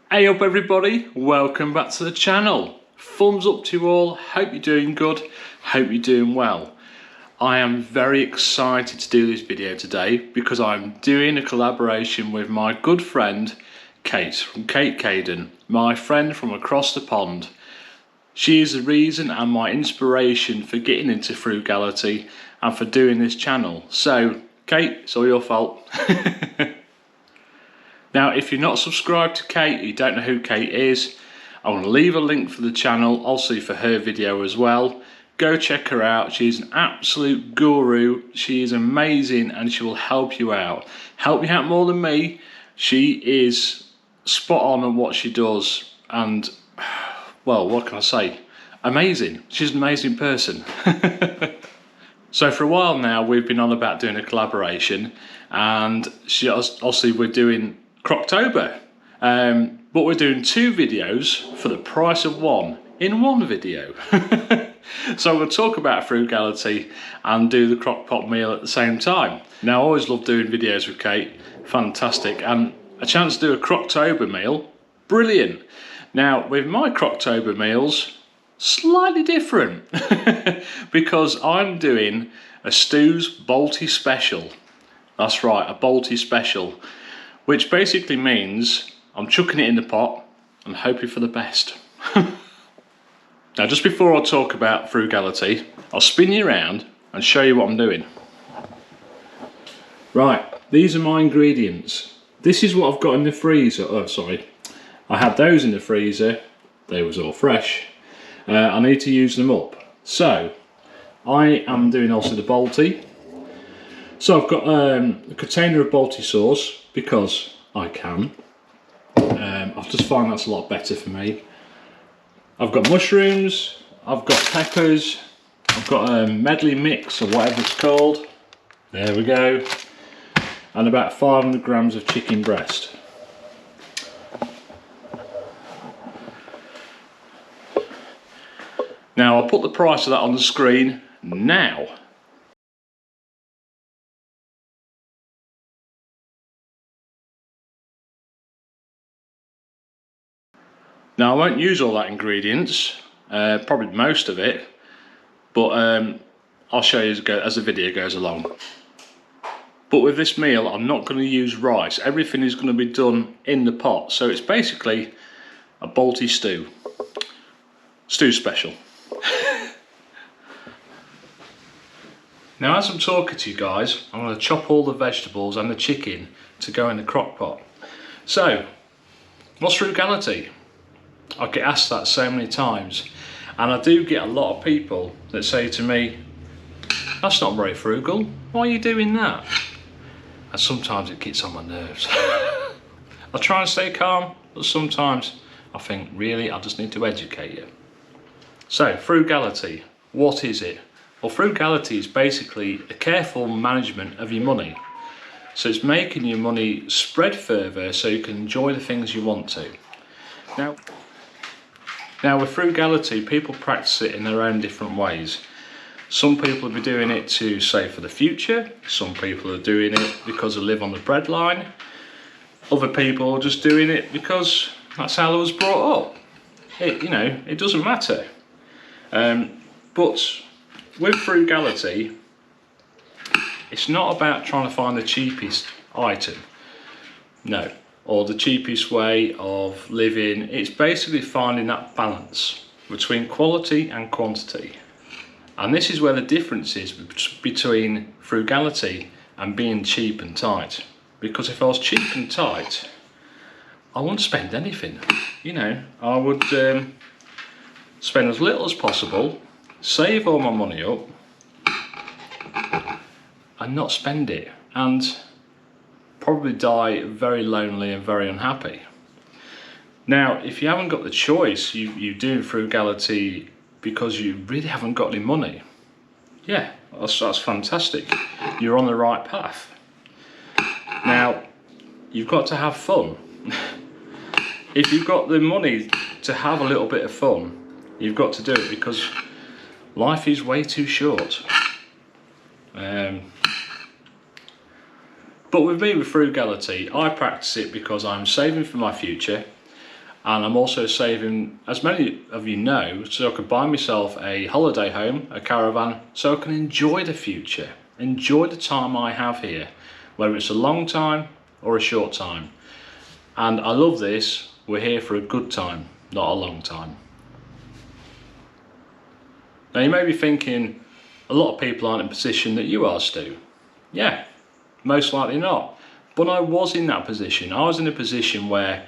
Hey up everybody, welcome back to the channel. Thumbs up to you all, hope you're doing good, hope you're doing well. I am very excited to do this video today because I'm doing a collaboration with my good friend Kate from Kaden, my friend from across the pond. She is the reason and my inspiration for getting into frugality and for doing this channel. So Kate, it's all your fault. Now, if you're not subscribed to Kate, you don't know who Kate is, I want to leave a link for the channel, also for her video as well. Go check her out. She's an absolute guru. She is amazing and she will help you out. Help you out more than me. She is spot on what she does and, well, what can I say? Amazing. She's an amazing person. So for a while now, we've been on about doing a collaboration and obviously we're doing crocktober, but we're doing two videos for the price of one in one video. So we'll talk about frugality and do the crockpot meal at the same time. Now I always love doing videos with Kate, fantastic, and a chance to do a crocktober meal, brilliant. Now with my crocktober meals, slightly different because I'm doing a Stu's Balti special. That's right, a Balti special, which basically means I'm chucking it in the pot and hoping for the best. Now just before I talk about frugality, I'll spin you around and show you what I'm doing. Right, these are my ingredients. This is what I've got in the freezer. Oh sorry, I had those in the freezer, they was all fresh. I need to use them up. So I am doing also the balti. So I've got a container of balti sauce because I can. I just find that's a lot better for me. I've got mushrooms, I've got peppers, I've got a medley mix or whatever it's called. There we go. And about 500 grams of chicken breast. Now I'll put the price of that on the screen now. Now I won't use all that ingredients, probably most of it, but I'll show you as the video goes along. But with this meal I'm not going to use rice, everything is going to be done in the pot, so it's basically a balti stew special. Now as I'm talking to you guys, I'm going to chop all the vegetables and the chicken to go in the crock pot. So, what's frugality? I get asked that so many times, and I do get a lot of people that say to me, that's not very frugal, why are you doing that? And sometimes it gets on my nerves. I try and stay calm, but sometimes I think, really, I just need to educate you. So, frugality, what is it? Well, frugality is basically a careful management of your money. So it's making your money spread further so you can enjoy the things you want to. Now with frugality, people practice it in their own different ways. Some people will be doing it to save for the future. Some people are doing it because they live on the breadline. Other people are just doing it because that's how they was brought up. It doesn't matter. But with frugality, it's not about trying to find the cheapest item, no, or the cheapest way of living. It's basically finding that balance between quality and quantity. And this is where the difference is between frugality and being cheap and tight. Because if I was cheap and tight, I wouldn't spend anything. I would spend as little as possible, save all my money up and not spend it, and probably die very lonely and very unhappy. Now if you haven't got the choice, you do frugality because you really haven't got any money, yeah, that's fantastic, you're on the right path. Now you've got to have fun. If you've got the money to have a little bit of fun, you've got to do it because life is way too short. But with me, with frugality, I practice it because I'm saving for my future. And I'm also saving, as many of you know, so I could buy myself a holiday home, a caravan, so I can enjoy the future, enjoy the time I have here, whether it's a long time or a short time. And I love this, we're here for a good time, not a long time. Now you may be thinking, a lot of people aren't in a position that you are, Stu. Yeah, most likely not. But I was in that position. I was in a position where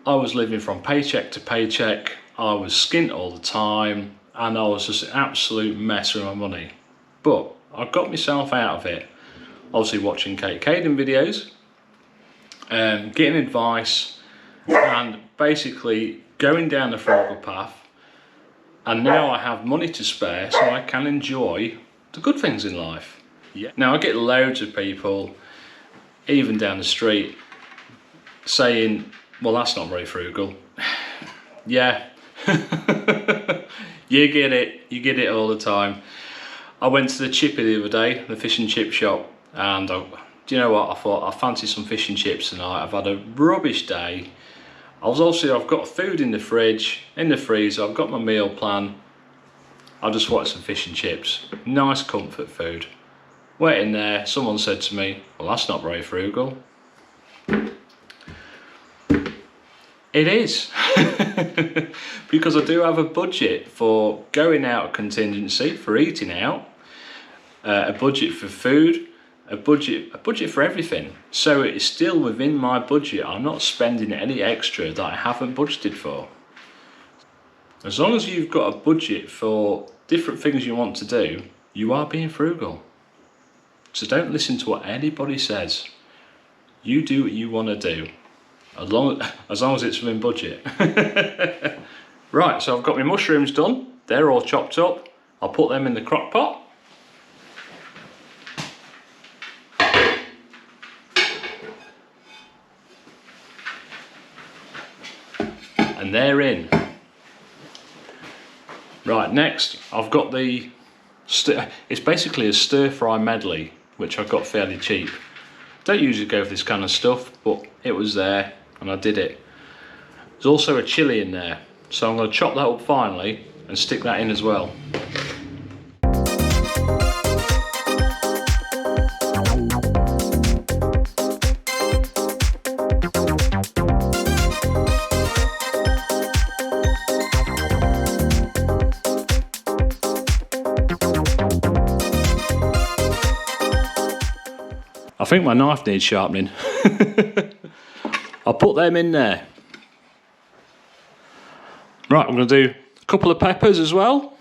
I was living from paycheck to paycheck, I was skint all the time, and I was just an absolute mess with my money. But I got myself out of it, obviously watching Kaden videos, getting advice, and basically going down the frugal path. And now I have money to spare, so I can enjoy the good things in life. Yeah. Now I get loads of people, even down the street, saying, well, that's not very frugal. Yeah, you get it all the time. I went to the chippy the other day, the fish and chip shop, and do you know what, I thought I fancy some fish and chips tonight. I've had a rubbish day. I've got food in the fridge, in the freezer, I've got my meal plan. I just wanted some fish and chips, nice comfort food. Waiting there, someone said to me, well, that's not very frugal. It is, because I do have a budget for going out contingency, for eating out, a budget for food, a budget for everything. So it's still within my budget. I'm not spending any extra that I haven't budgeted for. As long as you've got a budget for different things you want to do, you are being frugal. So don't listen to what anybody says. You do what you want to do. As long as it's within budget. Right, so I've got my mushrooms done. They're all chopped up. I'll put them in the crock pot. And they're in. Right, next I've got the, it's basically a stir fry medley, which I got fairly cheap. Don't usually go for this kind of stuff, but it was there and I did it. There's also a chilli in there, so I'm going to chop that up finally and stick that in as well. I think my knife needs sharpening. I'll put them in there. Right, I'm going to do a couple of peppers as well.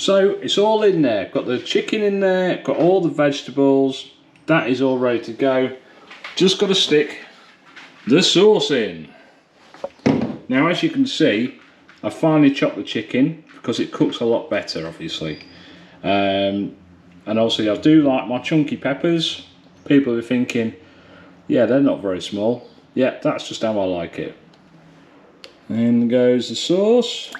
So it's all in there. Got the chicken in there, got all the vegetables. That is all ready to go. Just got to stick the sauce in. Now, as you can see, I finally chopped the chicken because it cooks a lot better, obviously. And obviously, I do like my chunky peppers. People are thinking, yeah, they're not very small. Yeah, that's just how I like it. In goes the sauce.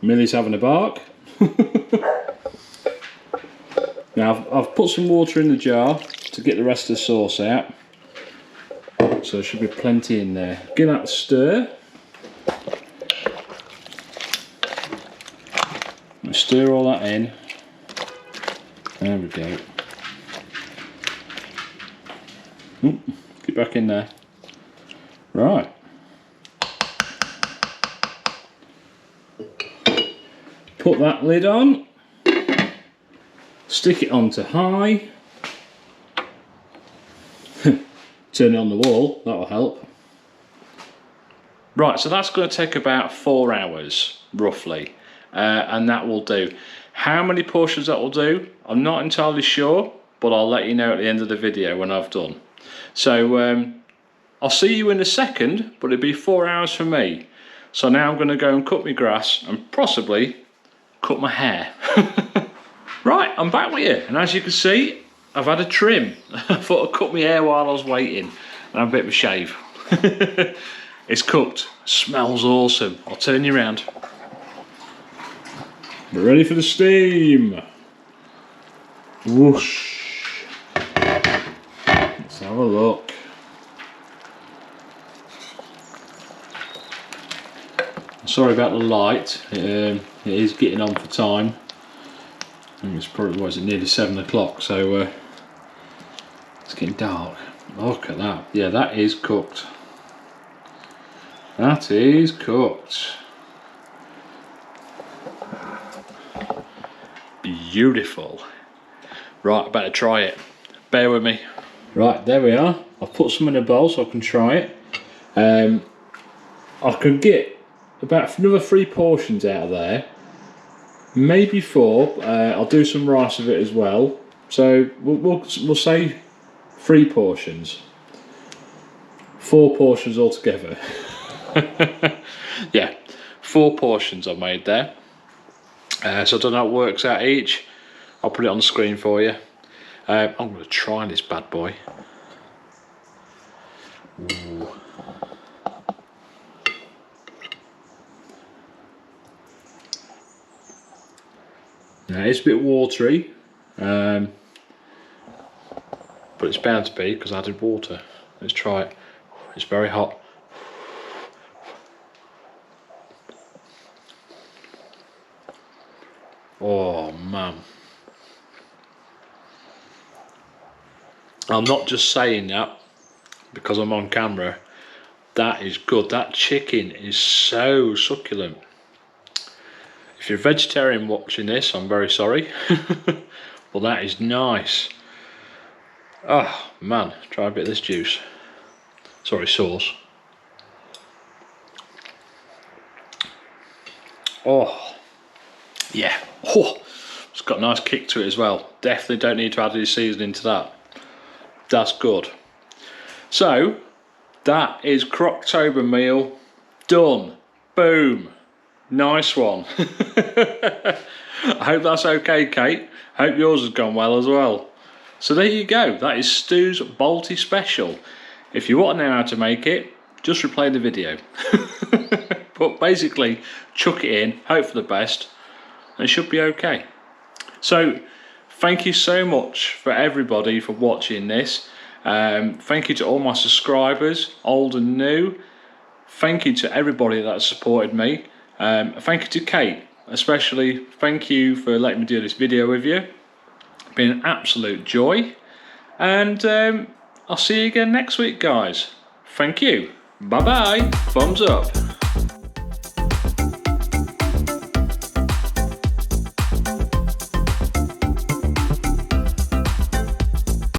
Millie's having a bark. Now I've put some water in the jar to get the rest of the sauce out. So there should be plenty in there. Give that a stir. Stir all that in. There we go. Get back in there. Right. Put that lid on. Stick it on to high. Turn it on the wall, that'll help. Right, so that's going to take about 4 hours, roughly. And that will do. How many portions that will do, I'm not entirely sure, but I'll let you know at the end of the video when I've done. So I'll see you in a second, but it'll be 4 hours for me. So now I'm going to go and cut my grass and possibly cut my hair. Right, I'm back with you, and as you can see, I've had a trim. I thought I'd cut my hair while I was waiting and have a bit of a shave. It's cooked, smells awesome. I'll turn you around. We're ready for the steam. Whoosh. Let's have a look. Sorry about the light, it is getting on for time. I think it's probably, what is it, nearly 7 o'clock, so it's getting dark. Look at that. Yeah, that is cooked. That is cooked. Beautiful. Right, I better try it. Bear with me. Right, there we are. I've put some in a bowl so I can try it. I could get about another 3 portions out of there. Maybe 4. I'll do some rice with it as well. So we'll say 3 portions. 4 portions altogether. Yeah, 4 portions I made there. So I don't know how it works out each. I'll put it on the screen for you. I'm going to try this bad boy. Ooh. Now it's a bit watery, but it's bound to be because I added water. Let's try it. It's very hot. Oh man. I'm not just saying that because I'm on camera. That is good. That chicken is so succulent. If you're a vegetarian watching this, I'm very sorry. But that is nice. Oh man, try a bit of this juice. Sorry, sauce. Oh, yeah. Oh, it's got a nice kick to it as well. Definitely don't need to add any seasoning to that. That's good. So, that is Crocktober meal done. Boom. Nice one. I hope that's okay, Kate. Hope yours has gone well as well. So there you go. That is Stu's Balti special. If you want to know how to make it, just replay the video. But basically, chuck it in, hope for the best, and it should be okay. So, thank you so much for everybody for watching this. Thank you to all my subscribers, old and new. Thank you to everybody that supported me. Thank you to Kate, especially. Thank you for letting me do this video with you. It's been an absolute joy. And I'll see you again next week, guys. Thank you. Bye bye. Thumbs up.